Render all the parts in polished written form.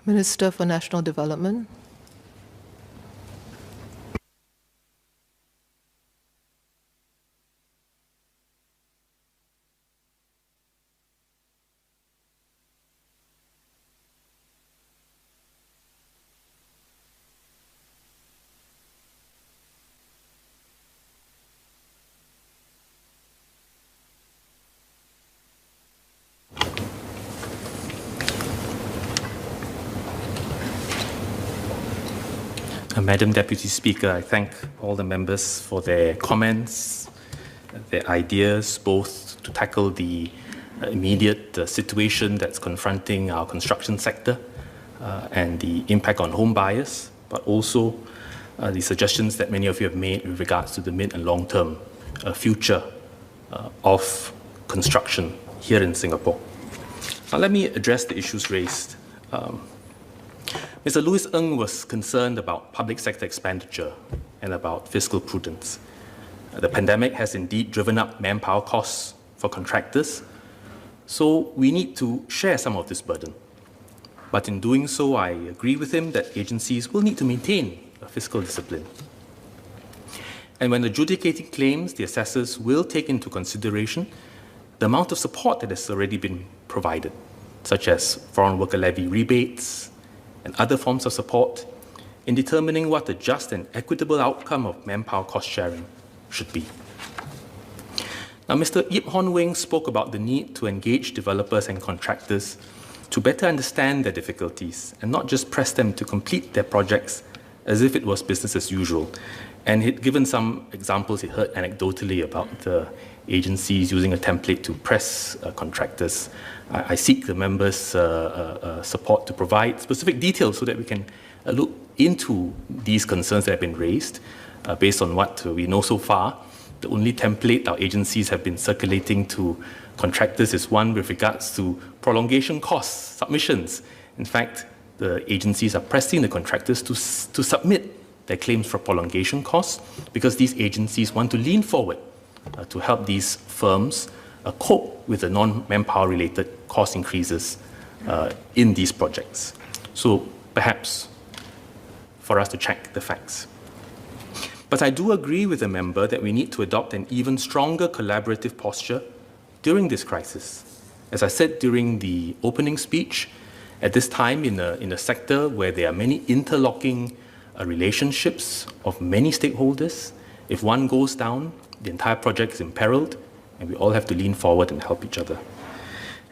Minister for National Development. Madam Deputy Speaker, I thank all the members for their comments, their ideas, both to tackle the immediate situation that's confronting our construction sector and the impact on home buyers, but also the suggestions that many of you have made with regards to the mid and long-term future of construction here in Singapore. Now, let me address the issues raised. Mr. Louis Ng was concerned about public sector expenditure and about fiscal prudence. The pandemic has indeed driven up manpower costs for contractors, so we need to share some of this burden. But in doing so, I agree with him that agencies will need to maintain a fiscal discipline. And when adjudicating claims, the assessors will take into consideration the amount of support that has already been provided, such as foreign worker levy rebates, and other forms of support in determining what the just and equitable outcome of manpower cost sharing should be. Now, Mr. Yip Hon Wing spoke about the need to engage developers and contractors to better understand their difficulties and not just press them to complete their projects as if it was business as usual. And he'd given some examples he heard anecdotally about the agencies using a template to press contractors. I seek the members' support to provide specific details so that we can look into these concerns that have been raised. Based on what we know so far, the only template our agencies have been circulating to contractors is one with regards to prolongation costs, submissions. In fact, the agencies are pressing the contractors to submit their claims for prolongation costs because these agencies want to lean forward to help these firms cope with the non-manpower related cost increases in these projects. So perhaps for us to check the facts. But I do agree with the member that we need to adopt an even stronger collaborative posture during this crisis. As I said during the opening speech, at this time in a sector where there are many interlocking relationships of many stakeholders, if one goes down, the entire project is imperiled, and we all have to lean forward and help each other.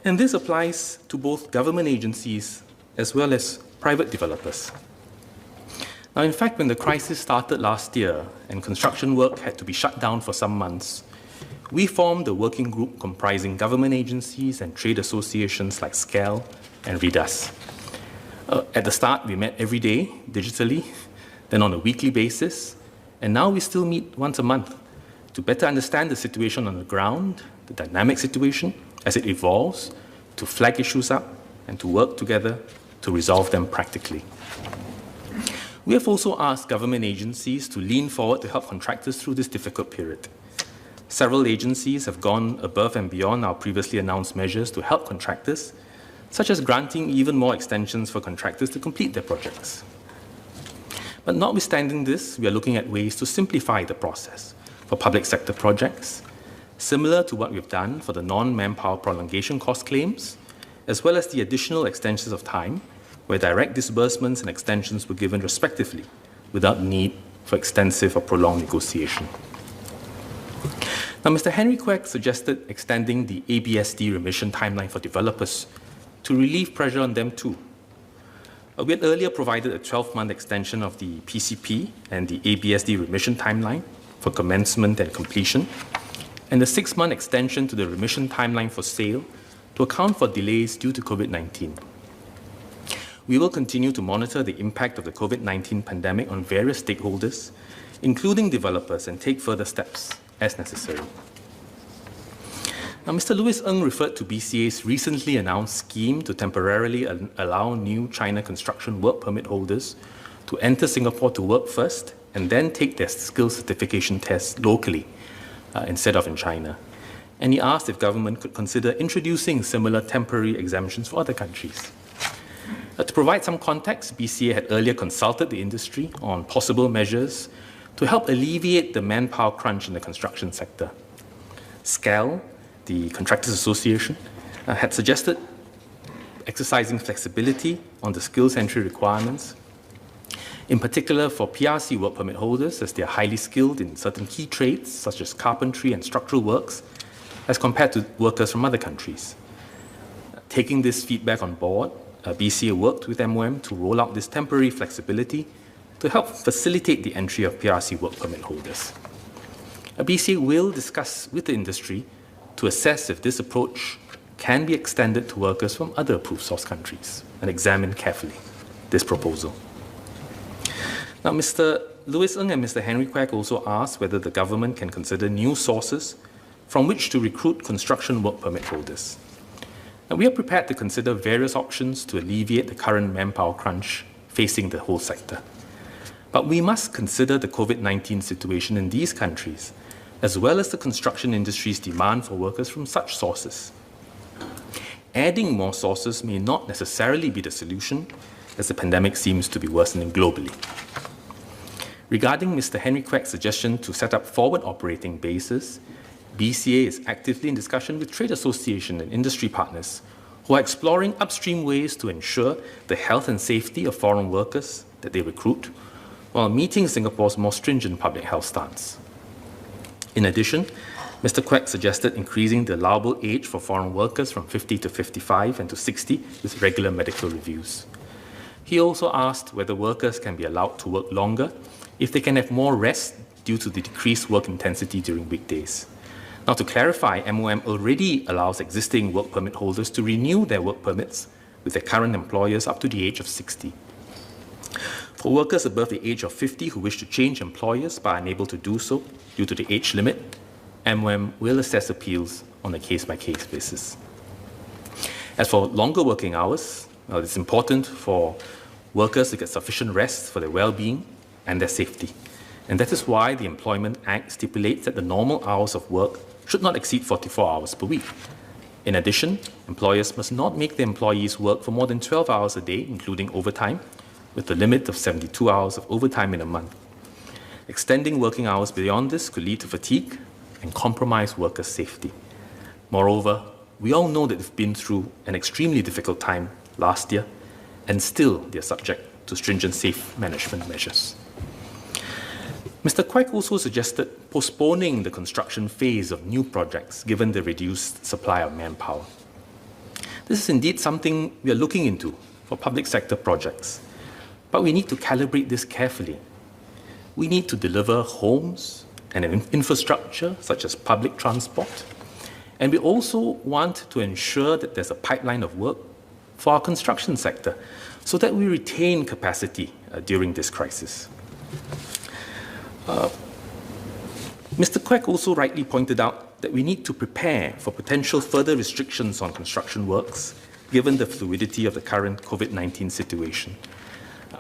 And this applies to both government agencies as well as private developers. Now, in fact, when the crisis started last year and construction work had to be shut down for some months, we formed a working group comprising government agencies and trade associations like SCAL and RIDAS. At the start, we met every day digitally, then on a weekly basis, and now we still meet once a month to better understand the situation on the ground, the dynamic situation as it evolves, to flag issues up and to work together to resolve them practically. We have also asked government agencies to lean forward to help contractors through this difficult period. Several agencies have gone above and beyond our previously announced measures to help contractors, such as granting even more extensions for contractors to complete their projects. But notwithstanding this, we are looking at ways to simplify the process for public sector projects, similar to what we've done for the non-manpower prolongation cost claims, as well as the additional extensions of time where direct disbursements and extensions were given respectively without need for extensive or prolonged negotiation. Now, Mr. Henry Kwek suggested extending the ABSD remission timeline for developers to relieve pressure on them too. We had earlier provided a 12-month extension of the PCP and the ABSD remission timeline for commencement and completion, and a 6-month extension to the remission timeline for sale to account for delays due to COVID-19. We will continue to monitor the impact of the COVID-19 pandemic on various stakeholders, including developers, and take further steps as necessary. Now, Mr. Louis Ng referred to BCA's recently announced scheme to temporarily allow new China construction work permit holders to enter Singapore to work first and then take their skills certification tests locally instead of in China. And he asked if government could consider introducing similar temporary exemptions for other countries. To provide some context, BCA had earlier consulted the industry on possible measures to help alleviate the manpower crunch in the construction sector. SCAL, the Contractors Association, had suggested exercising flexibility on the skills entry requirements, in particular for PRC work permit holders, as they are highly skilled in certain key trades such as carpentry and structural works, as compared to workers from other countries. Taking this feedback on board, BCA worked with MOM to roll out this temporary flexibility to help facilitate the entry of PRC work permit holders. BCA will discuss with the industry to assess if this approach can be extended to workers from other approved source countries and examine carefully this proposal. Now, Mr. Louis Ng and Mr. Henry Quek also asked whether the government can consider new sources from which to recruit construction work permit holders. Now, we are prepared to consider various options to alleviate the current manpower crunch facing the whole sector. But we must consider the COVID-19 situation in these countries, as well as the construction industry's demand for workers from such sources. Adding more sources may not necessarily be the solution, as the pandemic seems to be worsening globally. Regarding Mr. Henry Quek's suggestion to set up forward operating bases, BCA is actively in discussion with trade association and industry partners who are exploring upstream ways to ensure the health and safety of foreign workers that they recruit, while meeting Singapore's more stringent public health stance. In addition, Mr. Quek suggested increasing the allowable age for foreign workers from 50 to 55 and to 60 with regular medical reviews. He also asked whether workers can be allowed to work longer if they can have more rest due to the decreased work intensity during weekdays. Now, to clarify, MOM already allows existing work permit holders to renew their work permits with their current employers up to the age of 60. For workers above the age of 50 who wish to change employers but are unable to do so due to the age limit, MOM will assess appeals on a case-by-case basis. As for longer working hours, it's important for workers to get sufficient rest for their well-being and their safety. And that is why the Employment Act stipulates that the normal hours of work should not exceed 44 hours per week. In addition, employers must not make their employees work for more than 12 hours a day, including overtime, with the limit of 72 hours of overtime in a month. Extending working hours beyond this could lead to fatigue and compromise workers' safety. Moreover, we all know that they've been through an extremely difficult time last year, and still they are subject to stringent safe management measures. Mr. Quek also suggested postponing the construction phase of new projects given the reduced supply of manpower. This is indeed something we are looking into for public sector projects, but we need to calibrate this carefully. We need to deliver homes and an infrastructure such as public transport, and we also want to ensure that there's a pipeline of work for our construction sector so that we retain capacity during this crisis. Mr. Quek also rightly pointed out that we need to prepare for potential further restrictions on construction works given the fluidity of the current COVID-19 situation.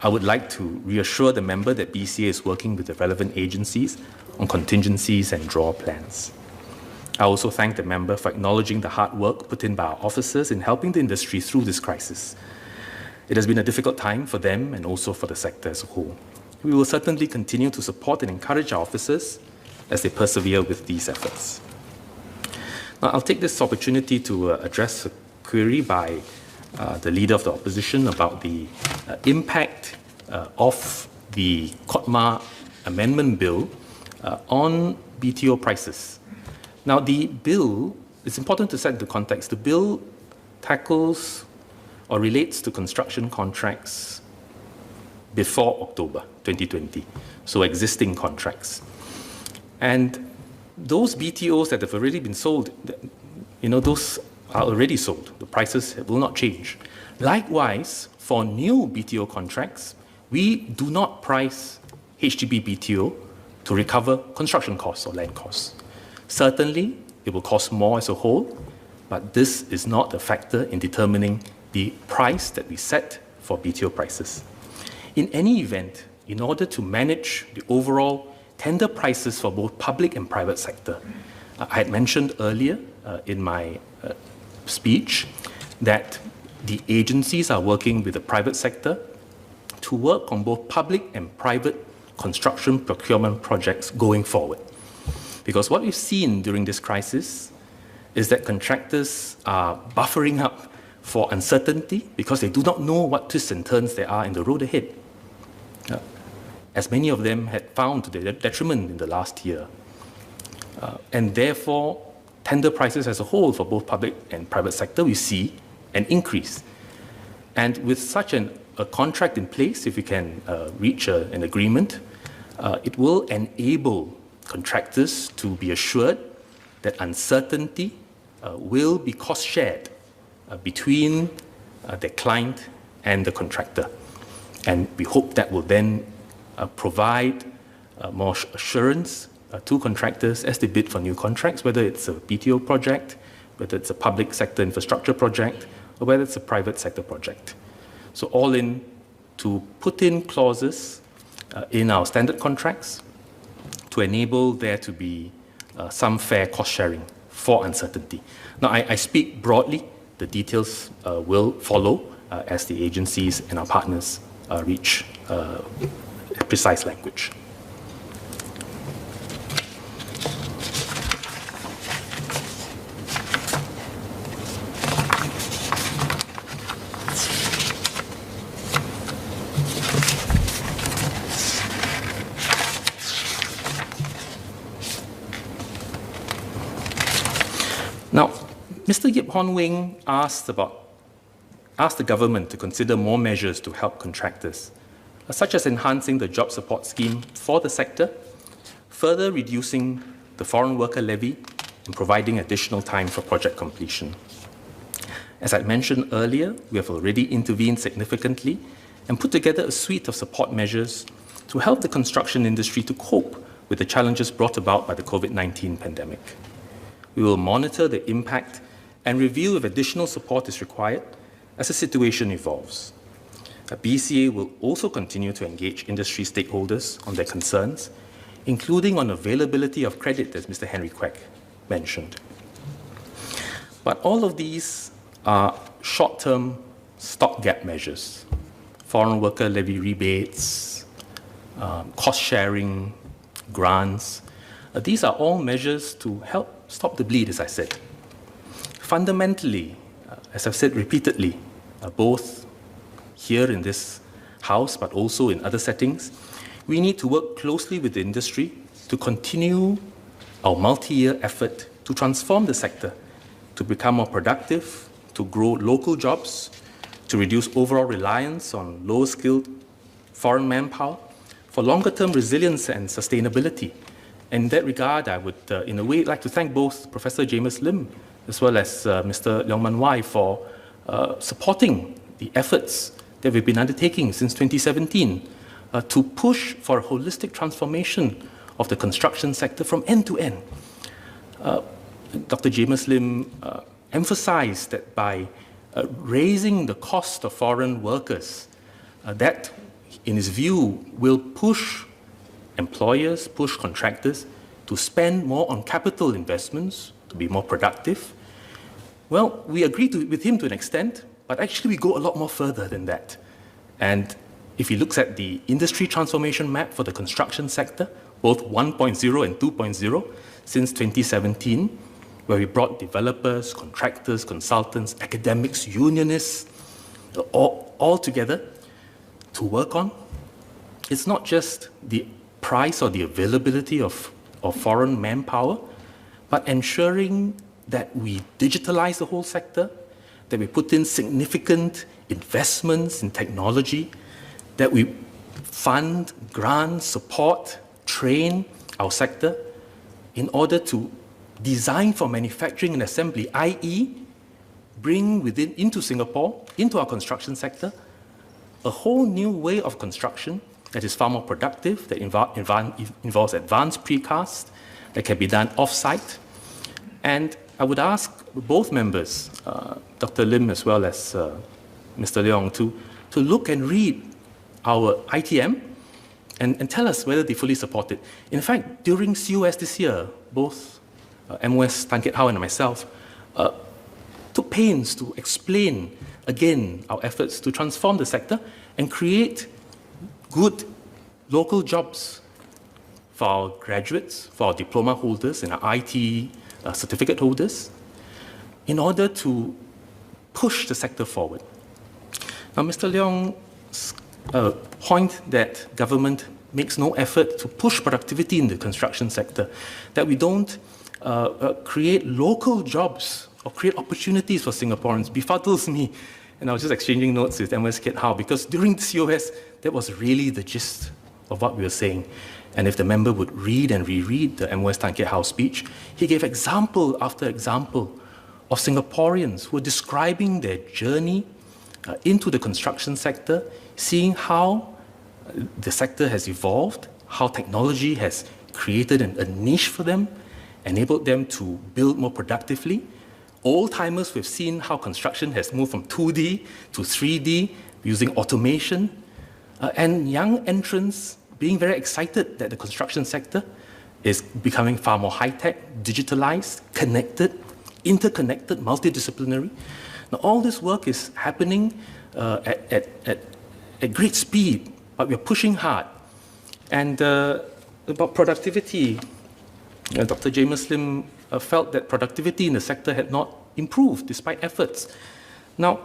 I would like to reassure the member that BCA is working with the relevant agencies on contingencies and draw plans. I also thank the member for acknowledging the hard work put in by our officers in helping the industry through this crisis. It has been a difficult time for them and also for the sector as a whole. We will certainly continue to support and encourage our officers as they persevere with these efforts. Now, I'll take this opportunity to address a query by the Leader of the Opposition about the impact of the KOTMA Amendment Bill on BTO prices. Now, the bill, it's important to set the context. The bill tackles or relates to construction contracts before October 2020, so existing contracts. And those BTOs that have already been sold, those are already sold. The prices will not change. Likewise, for new BTO contracts, we do not price HDB BTO to recover construction costs or land costs. Certainly, it will cost more as a whole, but this is not a factor in determining the price that we set for BTO prices. In any event, in order to manage the overall tender prices for both public and private sector, I had mentioned earlier in my speech that the agencies are working with the private sector to work on both public and private construction procurement projects going forward. Because what we've seen during this crisis is that contractors are buffering up for uncertainty because they do not know what twists and turns there are in the road ahead, as many of them had found to their detriment in the last year. And therefore, tender prices as a whole for both public and private sector, we see an increase. And with such a contract in place, if we can reach an agreement, it will enable contractors to be assured that uncertainty will be cost-shared between the client and the contractor. And we hope that will then provide more assurance to contractors as they bid for new contracts, whether it's a BTO project, whether it's a public sector infrastructure project, or whether it's a private sector project. So all in, to put in clauses in our standard contracts to enable there to be some fair cost sharing for uncertainty. Now, I speak broadly. The details will follow as the agencies and our partners reach precise language. Now, Mr. Yip Hon Wing asked the government to consider more measures to help contractors, such as enhancing the job support scheme for the sector, further reducing the foreign worker levy, and providing additional time for project completion. As I mentioned earlier, we have already intervened significantly and put together a suite of support measures to help the construction industry to cope with the challenges brought about by the COVID-19 pandemic. We will monitor the impact and review if additional support is required as the situation evolves. BCA will also continue to engage industry stakeholders on their concerns, including on availability of credit, as Mr. Henry Quek mentioned. But all of these are short-term stopgap measures. Foreign worker levy rebates, cost-sharing, grants. These are all measures to help stop the bleed, as I said. Fundamentally, as I've said repeatedly, both here in this House, but also in other settings, we need to work closely with the industry to continue our multi-year effort to transform the sector, to become more productive, to grow local jobs, to reduce overall reliance on low-skilled foreign manpower, for longer-term resilience and sustainability. In that regard, I would, in a way, like to thank both Professor James Lim as well as Mr. Leong Man Wai for supporting the efforts that we've been undertaking since 2017 to push for a holistic transformation of the construction sector from end to end. Dr. James Lim emphasized that by raising the cost of foreign workers, that, in his view, will push employers, push contractors to spend more on capital investments, to be more productive. Well, we agree with him to an extent, but actually we go a lot more further than that. And if he looks at the industry transformation map for the construction sector, both 1.0 and 2.0, since 2017, where we brought developers, contractors, consultants, academics, unionists, all together to work on, it's not just the price or the availability of foreign manpower, but ensuring that we digitalize the whole sector, that we put in significant investments in technology, that we fund, grant, support, train our sector in order to design for manufacturing and assembly, i.e., bring into Singapore, into our construction sector, a whole new way of construction that is far more productive, that involves advanced precast, that can be done off-site. And I would ask both members, Dr. Lim as well as Mr. Leong, to look and read our ITM and tell us whether they fully support it. In fact, during COS this year, both MOS Tan Kiat Hao and myself took pains to explain again our efforts to transform the sector and create good local jobs for our graduates, for our diploma holders and our IT certificate holders, in order to push the sector forward. Now, Mr. Leong's point that government makes no effort to push productivity in the construction sector, that we don't create local jobs or create opportunities for Singaporeans, befuddles me. And I was just exchanging notes with MOS Kit Howe, because during the COS, that was really the gist of what we were saying. And if the member would read and reread the MOS Tan Kit Howe speech, he gave example after example of Singaporeans who were describing their journey into the construction sector, seeing how the sector has evolved, how technology has created a niche for them, enabled them to build more productively. Old-timers, we've seen how construction has moved from 2D to 3D using automation, and young entrants being very excited that the construction sector is becoming far more high-tech, digitalized, connected, interconnected, multidisciplinary. Now, all this work is happening at great speed, but we're pushing hard. And about productivity, Dr. James Lim felt that productivity in the sector had not improved despite efforts. Now,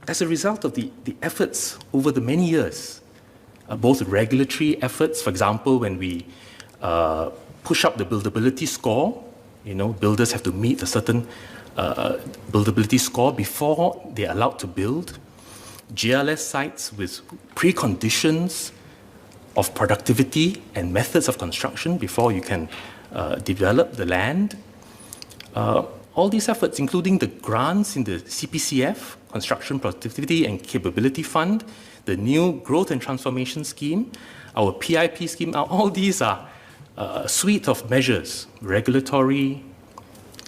as a result of the efforts over the many years, both regulatory efforts, for example, when we push up the buildability score, builders have to meet a certain buildability score before they're allowed to build. GLS sites with preconditions of productivity and methods of construction before you can develop the land. All these efforts, including the grants in the CPCF, Construction Productivity and Capability Fund, the new Growth and Transformation Scheme, our PIP scheme, all these are a suite of measures, regulatory,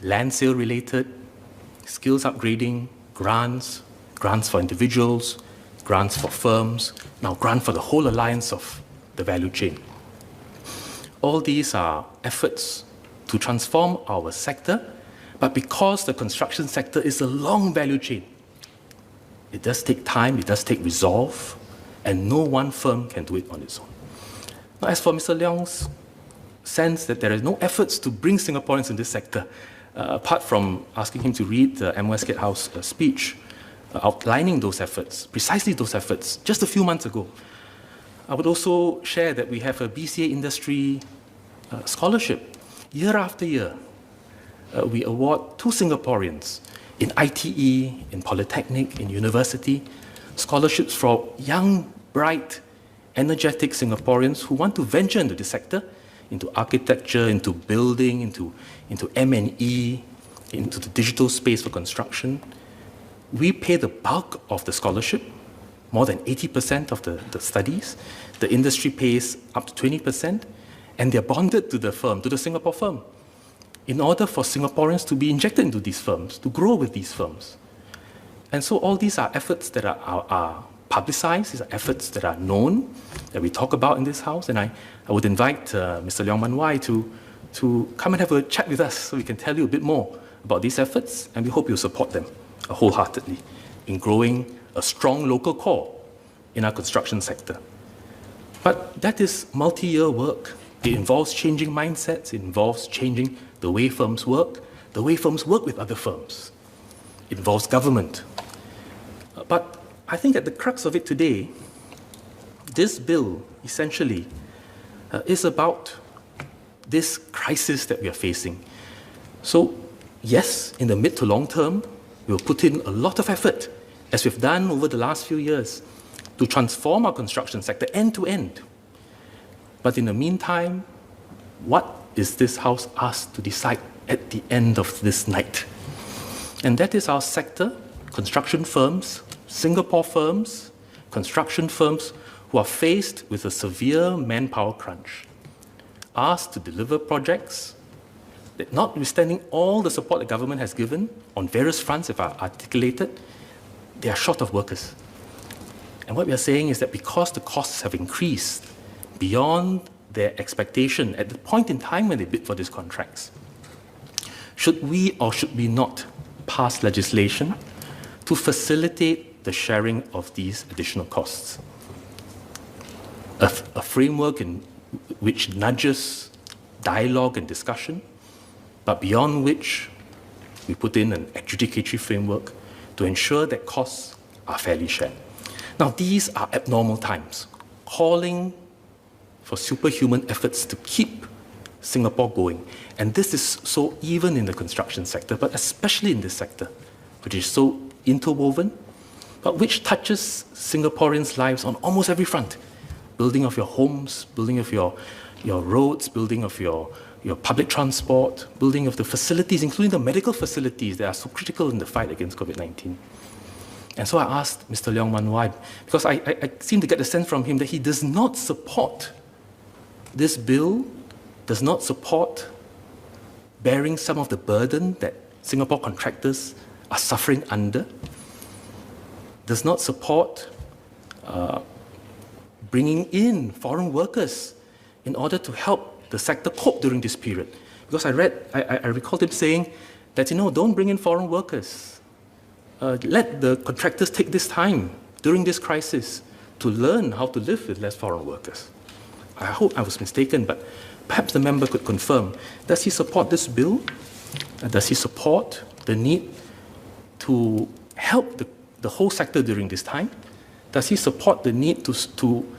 land sale related, skills upgrading, grants for individuals, grants for firms, now grant for the whole alliance of the value chain. All these are efforts to transform our sector, but because the construction sector is a long value chain, it does take time, it does take resolve, and no one firm can do it on its own. Now, as for Mr. Leong's sense that there are no efforts to bring Singaporeans in this sector, apart from asking him to read the MOS Kit Howe's speech outlining those efforts, precisely those efforts, just a few months ago, I would also share that we have a BCA industry scholarship. Year after year, we award 2 Singaporeans in ITE, in Polytechnic, in university, scholarships for young, bright, energetic Singaporeans who want to venture into the sector, into architecture, into building, into M&E, into the digital space for construction. We pay the bulk of the scholarship, more than 80% of the studies. The industry pays up to 20%, and they're bonded to the firm, to the Singapore firm, in order for Singaporeans to be injected into these firms, to grow with these firms. And so all these are efforts that are publicized, these are efforts that are known, that we talk about in this house, and I would invite Mr. Leong Man Wai to come and have a chat with us so we can tell you a bit more about these efforts, and we hope you'll support them wholeheartedly in growing a strong local core in our construction sector. But that is multi-year work. It involves changing mindsets, it involves changing the way firms work with other firms. It involves government. But I think at the crux of it today, this bill essentially is about this crisis that we are facing. So yes, in the mid to long term, we'll put in a lot of effort, as we've done over the last few years, to transform our construction sector end to end. But in the meantime, what is this House asked to decide at the end of this night? And that is our sector, construction firms, Singapore firms, construction firms who are faced with a severe manpower crunch, asked to deliver projects that, notwithstanding all the support the government has given on various fronts, if I articulated, they are short of workers. And what we are saying is that because the costs have increased beyond their expectation at the point in time when they bid for these contracts, should we or should we not pass legislation to to facilitate the sharing of these additional costs. A framework in which nudges dialogue and discussion, but beyond which we put in an adjudicatory framework to ensure that costs are fairly shared. Now, these are abnormal times, calling for superhuman efforts to keep Singapore going. And this is so even in the construction sector, but especially in this sector, which is so interwoven, but which touches Singaporeans' lives on almost every front. Building of your homes, building of your roads, building of your public transport, building of the facilities, including the medical facilities that are so critical in the fight against COVID-19. And so I asked Mr. Leong Man why, because I seem to get the sense from him that he does not support this bill, does not support bearing some of the burden that Singapore contractors are suffering under, does not support bringing in foreign workers in order to help the sector cope during this period. Because I recalled him saying that, don't bring in foreign workers. Let the contractors take this time during this crisis to learn how to live with less foreign workers. I hope I was mistaken, but perhaps the member could confirm. Does he support this bill? Does he support the need to help the whole sector during this time? Does he support the need to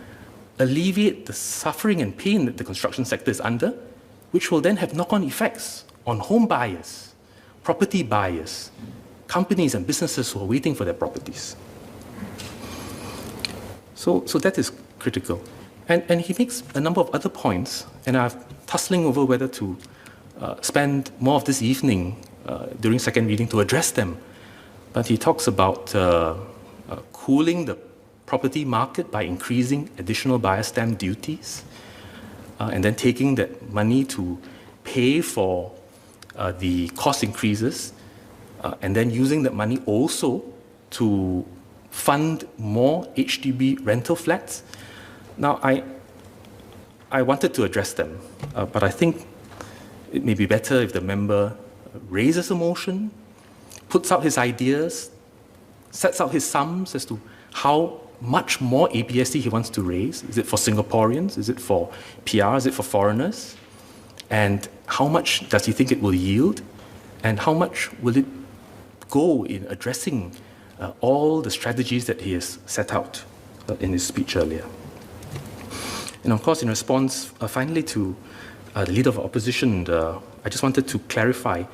alleviate the suffering and pain that the construction sector is under, which will then have knock-on effects on home buyers, property buyers, companies and businesses who are waiting for their properties? So that is critical. And he makes a number of other points, and I'm tussling over whether to spend more of this evening during second reading to address them. But he talks about cooling the property market by increasing additional buyer stamp duties, and then taking that money to pay for the cost increases, and then using that money also to fund more HDB rental flats. Now, I wanted to address them, but I think it may be better if the member raises a motion, puts out his ideas, sets out his sums as to how much more APST he wants to raise. Is it for Singaporeans? Is it for PR? Is it for foreigners? And how much does he think it will yield? And how much will it go in addressing all the strategies that he has set out in his speech earlier? And of course, in response, finally, to the Leader of Opposition, I just wanted to clarify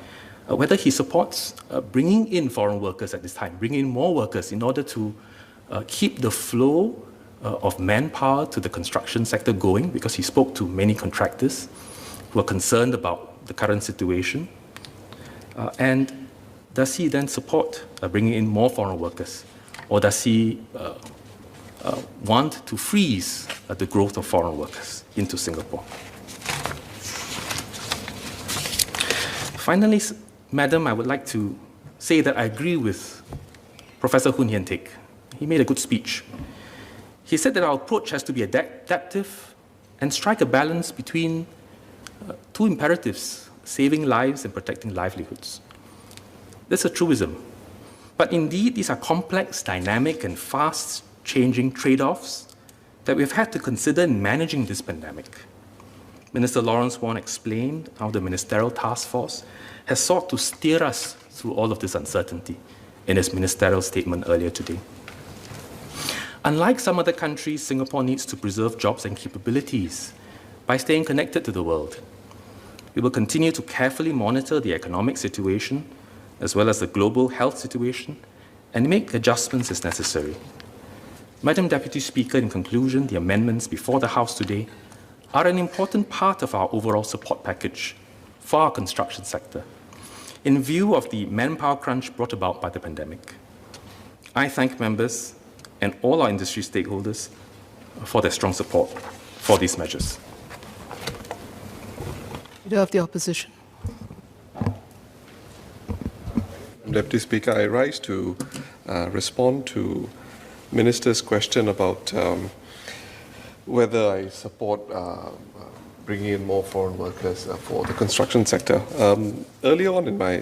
whether he supports bringing in foreign workers at this time, bringing in more workers in order to keep the flow of manpower to the construction sector going, because he spoke to many contractors who are concerned about the current situation. And does he then support bringing in more foreign workers? Or does he want to freeze the growth of foreign workers into Singapore? Finally, Madam, I would like to say that I agree with Professor Hoon Hian Teck. He made a good speech. He said that our approach has to be adaptive and strike a balance between two imperatives, saving lives and protecting livelihoods. That's a truism. But indeed, these are complex, dynamic, and fast-changing trade-offs that we've had to consider in managing this pandemic. Minister Lawrence Wong explained how the Ministerial Task Force has sought to steer us through all of this uncertainty in his ministerial statement earlier today. Unlike some other countries, Singapore needs to preserve jobs and capabilities by staying connected to the world. We will continue to carefully monitor the economic situation as well as the global health situation and make adjustments as necessary. Madam Deputy Speaker, in conclusion, the amendments before the House today are an important part of our overall support package for our construction sector in view of the manpower crunch brought about by the pandemic. I thank members and all our industry stakeholders for their strong support for these measures. Leader of the Opposition. Deputy Speaker, I rise to respond to Minister's question about whether I support bringing in more foreign workers for the construction sector. Earlier on in my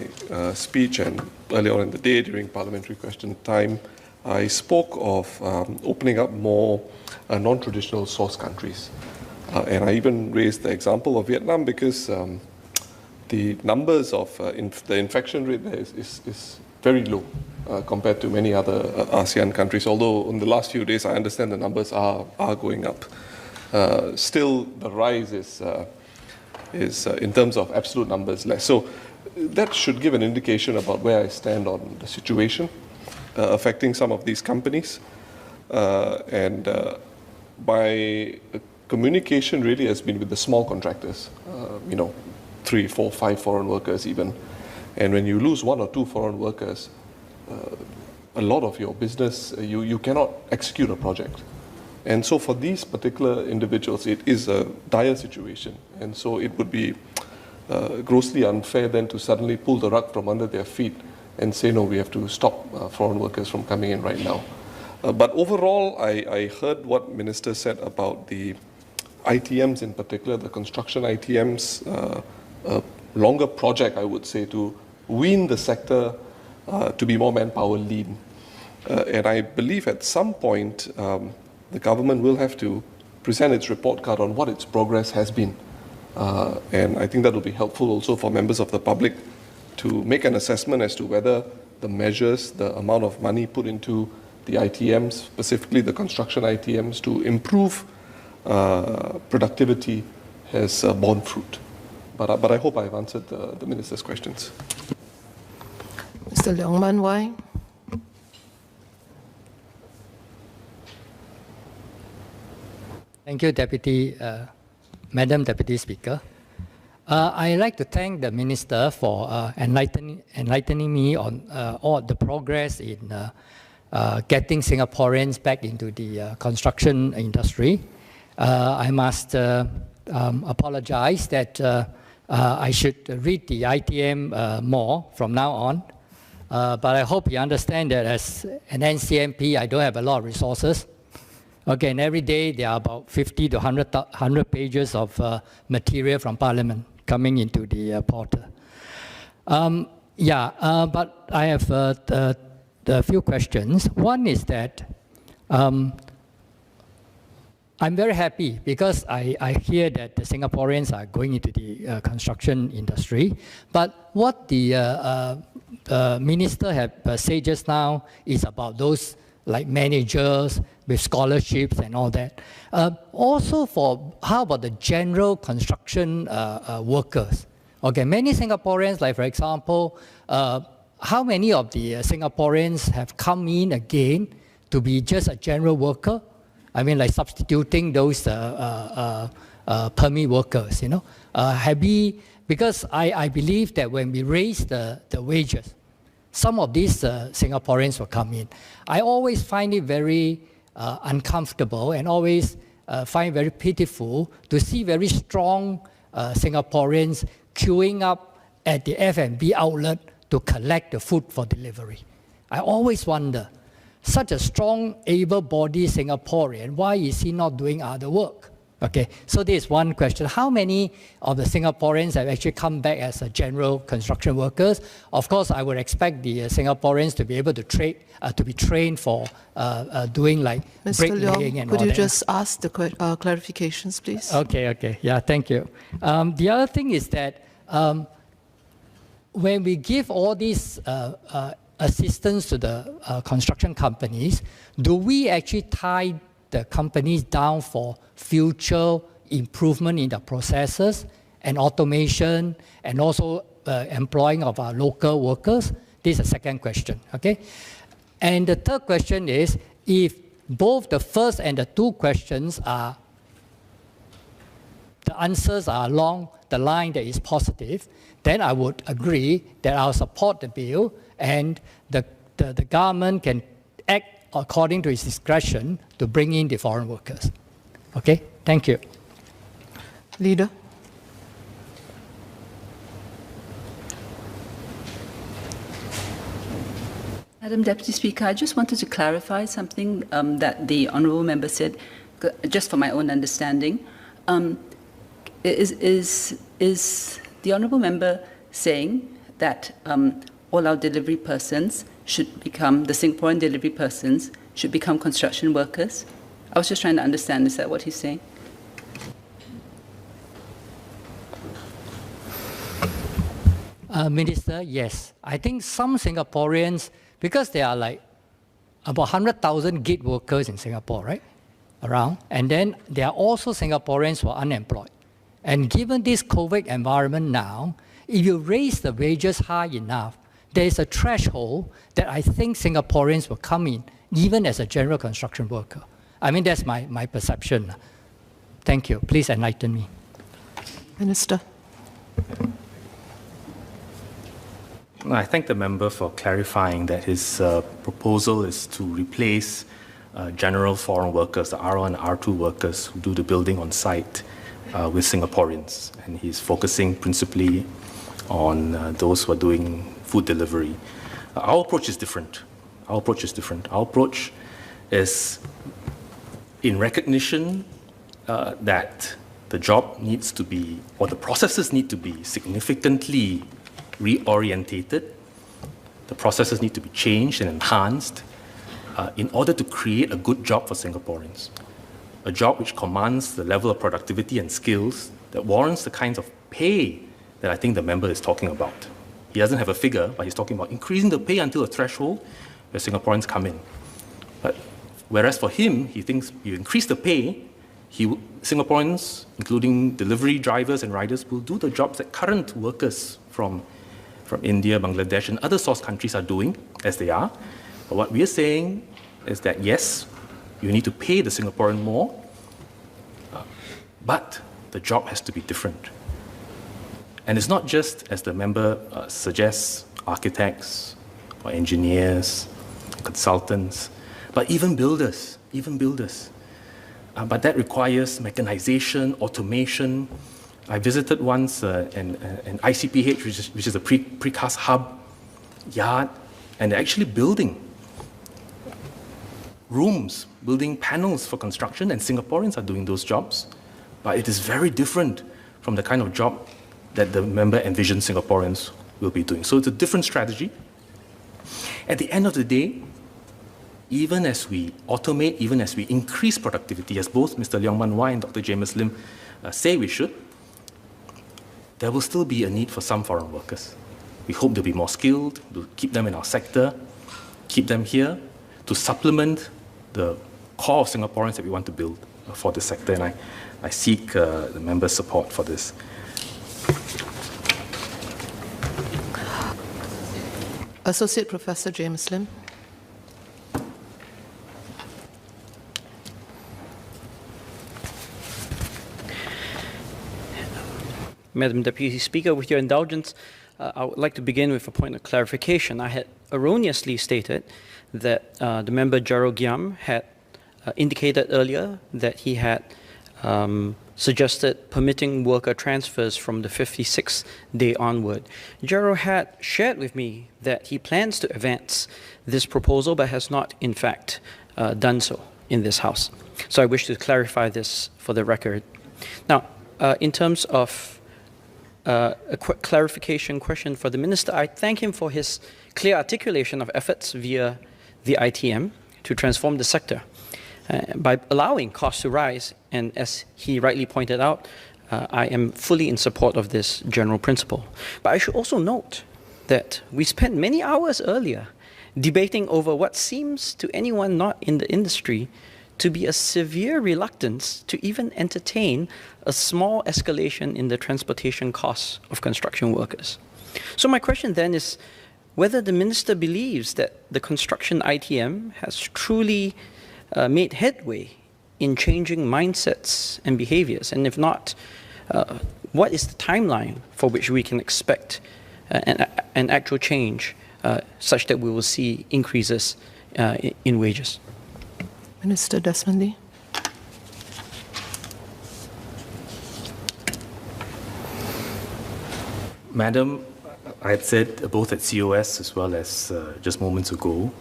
speech and earlier on in the day during parliamentary question time, I spoke of opening up more non-traditional source countries. And I even raised the example of Vietnam because the numbers of the infection rate there is very low compared to many other ASEAN countries, although in the last few days I understand the numbers are going up. Still, the rise is in terms of absolute numbers less. So that should give an indication about where I stand on the situation affecting some of these companies. And my communication really has been with the small contractors, 3, 4, 5 foreign workers even. And when you lose 1 or 2 foreign workers, a lot of your business, you cannot execute a project. And so for these particular individuals, it is a dire situation. And so it would be grossly unfair then to suddenly pull the rug from under their feet and say, no, we have to stop foreign workers from coming in right now. But overall, I heard what Minister said about the ITMs in particular, the construction ITMs, a longer project, I would say, to wean the sector to be more manpower lean. And I believe at some point, the government will have to present its report card on what its progress has been. And I think that will be helpful also for members of the public to make an assessment as to whether the measures, the amount of money put into the ITMs, specifically the construction ITMs, to improve productivity has borne fruit. But I hope I've answered the Minister's questions. Mr. Leong Man Wai. Thank you, Madam Deputy Speaker. I'd like to thank the Minister for enlightening me on all the progress in getting Singaporeans back into the construction industry. I must apologize that I should read the ITM more from now on. But I hope you understand that as an NCMP, I don't have a lot of resources. Okay, and every day there are about 50 to 100 pages of material from Parliament coming into the portal. But I have a few questions. One is that I'm very happy because I hear that the Singaporeans are going into the construction industry. But what the Minister have said just now is about those like managers with scholarships and all that. Also how about the general construction workers? Okay, many Singaporeans, like for example, how many of the Singaporeans have come in again to be just a general worker? I mean, like substituting those permit workers, because I believe that when we raise the wages, some of these Singaporeans will come in. I always find it very uncomfortable and always find it very pitiful to see very strong Singaporeans queuing up at the F&B outlet to collect the food for delivery. I always wonder, such a strong, able-bodied Singaporean, why is he not doing other work? Okay, so this is one question. How many of the Singaporeans have actually come back as a general construction workers? Of course, I would expect the Singaporeans to be able to be trained for doing like bricklaying and all that. Could you just ask the clarifications, please? Okay. Yeah, thank you. The other thing is that when we give all these assistance to the construction companies, do we actually tie the companies down for future improvement in the processes and automation and also employing of our local workers? This is the second question, okay? And the third question is, if both the first and the two questions the answers are along the line that is positive, then I would agree that I'll support the bill and the government can act according to its discretion to bring in the foreign workers. Okay, thank you. Leader. Madam Deputy Speaker, I just wanted to clarify something that the Honourable Member said, just for my own understanding. Is the honourable member saying that all our delivery persons should become, the Singaporean delivery persons should become construction workers? I was just trying to understand, is that what he's saying? Minister, yes. I think some Singaporeans, because there are like about 100,000 gig workers in Singapore, right? Around. And then there are also Singaporeans who are unemployed. And given this COVID environment now, if you raise the wages high enough, there is a threshold that I think Singaporeans will come in, even as a general construction worker. I mean, that's my perception. Thank you. Please enlighten me. Minister. I thank the member for clarifying that his proposal is to replace general foreign workers, the R1 and R2 workers who do the building on site, with Singaporeans. And he's focusing principally on those who are doing food delivery. Our approach is different. Our approach is in recognition that the job needs to be, or the processes need to be significantly reorientated. The processes need to be changed and enhanced in order to create a good job for Singaporeans. A job which commands the level of productivity and skills that warrants the kinds of pay that I think the member is talking about. He doesn't have a figure, but he's talking about increasing the pay until a threshold where Singaporeans come in. But whereas for him, he thinks you increase the pay, Singaporeans, including delivery drivers and riders, will do the jobs that current workers from India, Bangladesh, and other source countries are doing, as they are. But what we are saying is that, yes, you need to pay the Singaporean more, but the job has to be different. And it's not just, as the member suggests, architects or engineers, consultants, but even builders. But that requires mechanization, automation. I visited once an ICPH, which is a precast hub yard, and they're actually building rooms, building panels for construction, and Singaporeans are doing those jobs. But it is very different from the kind of job that the member envisions Singaporeans will be doing. So it's a different strategy. At the end of the day, even as we automate, even as we increase productivity, as both Mr. Leong Man Wai and Dr. James Lim say we should, there will still be a need for some foreign workers. We hope they'll be more skilled, to keep them in our sector, keep them here, to supplement the core of Singaporeans that we want to build for this sector. And I seek the member's support for this. Associate Professor James Lim. Madam Deputy Speaker, with your indulgence, I would like to begin with a point of clarification. I had erroneously stated that the member Gerald Giam had indicated earlier that he had suggested permitting worker transfers from the 56th day onward. Gerald had shared with me that he plans to advance this proposal but has not, in fact, done so in this House. So I wish to clarify this for the record. Now, in terms of a quick clarification question for the Minister, I thank him for his clear articulation of efforts via the ITM to transform the sector by allowing costs to rise. And as he rightly pointed out, I am fully in support of this general principle. But I should also note that we spent many hours earlier debating over what seems to anyone not in the industry to be a severe reluctance to even entertain a small escalation in the transportation costs of construction workers. So my question then is whether the Minister believes that the construction ITM has truly made headway in changing mindsets and behaviors, and if not, what is the timeline for which we can expect an actual change such that we will see increases in wages? Minister Desmond Lee. Madam, I had said both at COS as well as just moments ago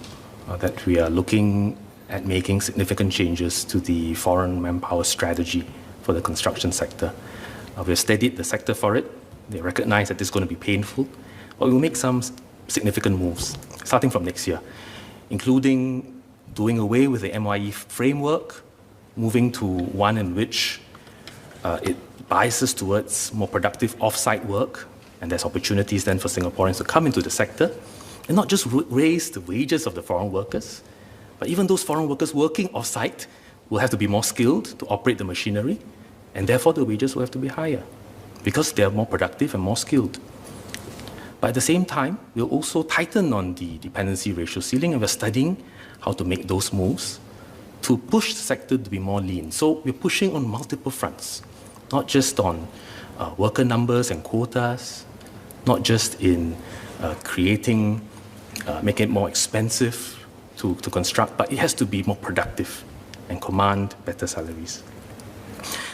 that we are looking at making significant changes to the foreign manpower strategy for the construction sector. We've studied the sector for it. They recognize that this is going to be painful, but we'll make some significant moves starting from next year, including doing away with the MYE framework, moving to one in which it biases towards more productive off-site work, and there's opportunities then for Singaporeans to come into the sector and not just raise the wages of the foreign workers, but even those foreign workers working off-site will have to be more skilled to operate the machinery, and therefore the wages will have to be higher because they are more productive and more skilled. But at the same time, we'll also tighten on the dependency ratio ceiling, and we're studying how to make those moves to push the sector to be more lean. So we're pushing on multiple fronts, not just on worker numbers and quotas, not just in making it more expensive to construct, but it has to be more productive and command better salaries.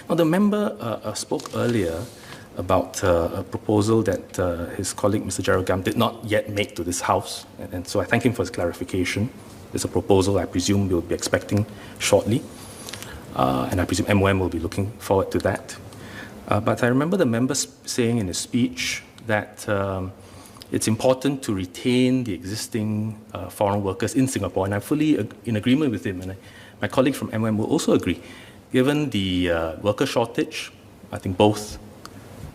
Now, the member spoke earlier about a proposal that his colleague, Mr. Gerald Gam, did not yet make to this House, and so I thank him for his clarification. There's a proposal I presume we'll be expecting shortly, and I presume MOM will be looking forward to that. But I remember the member saying in his speech that it's important to retain the existing foreign workers in Singapore, and I'm fully in agreement with him, and my colleague from MOM will also agree. Given the worker shortage, I think both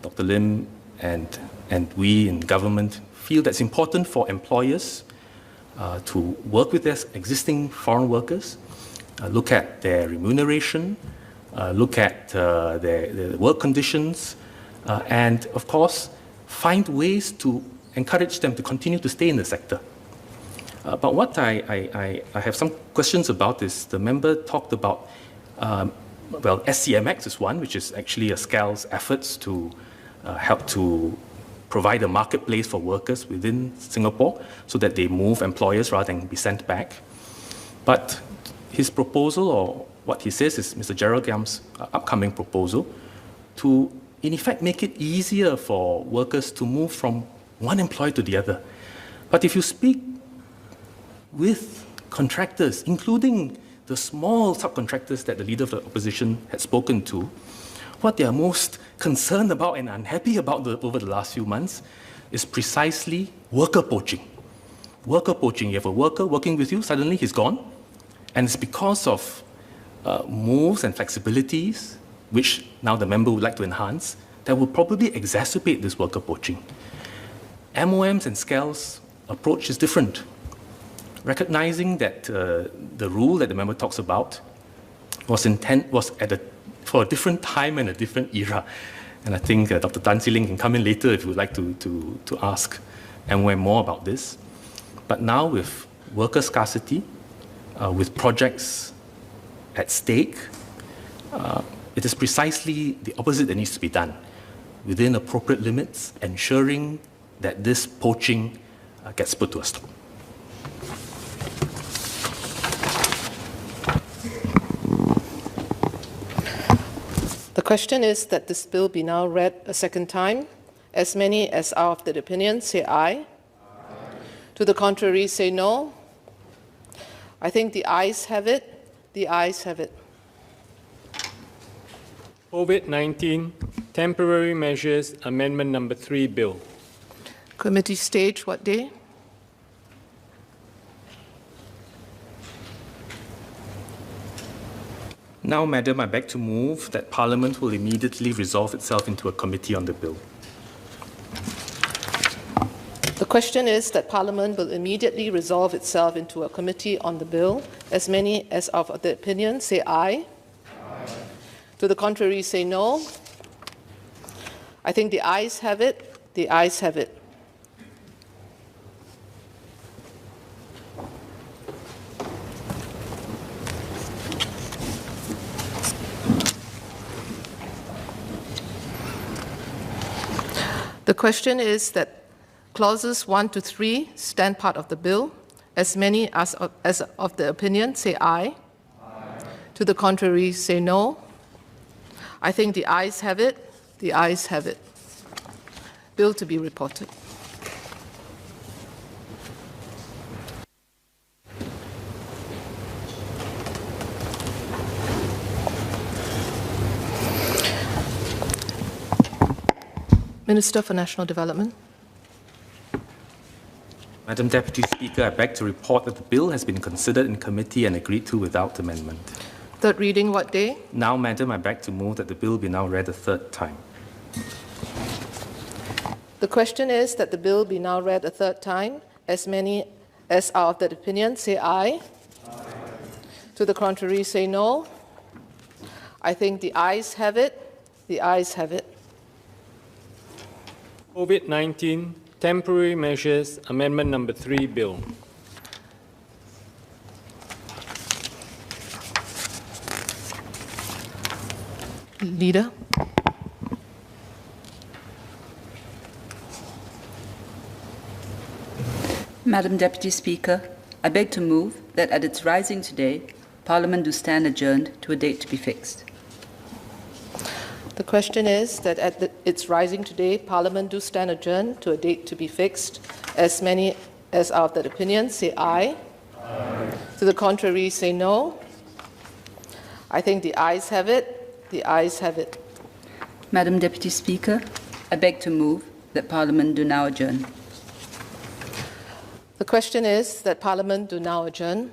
Dr. Lim and we in government feel that's important for employers to work with their existing foreign workers, look at their remuneration, look at their work conditions, and of course, find ways to encourage them to continue to stay in the sector. But what I have some questions about is the member talked about, well, SCMX is one, which is actually a SCAL's efforts to help to provide a marketplace for workers within Singapore so that they move employers rather than be sent back. But his proposal, or what he says is Mr. Gerald Gam's upcoming proposal, to in effect make it easier for workers to move from one employer to the other. But if you speak with contractors, including the small subcontractors that the leader of the opposition had spoken to, what they are most concerned about and unhappy about over the last few months is precisely worker poaching. Worker poaching. You have a worker working with you, suddenly he's gone, and it's because of moves and flexibilities, which now the member would like to enhance, that will probably exacerbate this worker poaching. MOM's and SCAL's approach is different, recognizing that the rule that the member talks about was for a different time and a different era. And I think Dr. Tan Si Ling can come in later if you would like to ask MOM more about this. But now with worker scarcity, with projects at stake, it is precisely the opposite that needs to be done, within appropriate limits, ensuring that this poaching gets put to a stop. The question is that this bill be now read a second time. As many as are of the opinion, say aye. Aye. To the contrary, say no. I think the ayes have it. The ayes have it. COVID-19 Temporary Measures Amendment Number 3 Bill. Committee stage what day? Now, Madam, I beg to move that Parliament will immediately resolve itself into a committee on the bill. The question is that Parliament will immediately resolve itself into a committee on the bill. As many as of the opinion, say aye. Aye. To the contrary, say no. I think the ayes have it. The ayes have it. The question is that clauses 1 to 3 stand part of the bill. As many as of the opinion, say aye. Aye. To the contrary, say no. I think the ayes have it. The ayes have it. Bill to be reported. Minister for National Development. Madam Deputy Speaker, I beg to report that the bill has been considered in committee and agreed to without amendment. Third reading, what day? Now, Madam, I beg to move that the bill be now read a third time. The question is that the bill be now read a third time. As many as are of that opinion, say aye. Aye. To the contrary, say no. I think the ayes have it. The ayes have it. COVID-19 Temporary Measures Amendment Number 3 Bill. Leader. Madam Deputy Speaker, I beg to move that at its rising today, Parliament do stand adjourned to a date to be fixed. The question is that at its rising today, Parliament do stand adjourned to a date to be fixed. As many as are of that opinion, say aye. Aye. To the contrary, say no. I think the ayes have it. The ayes have it. Madam Deputy Speaker, I beg to move that Parliament do now adjourn. The question is that Parliament do now adjourn.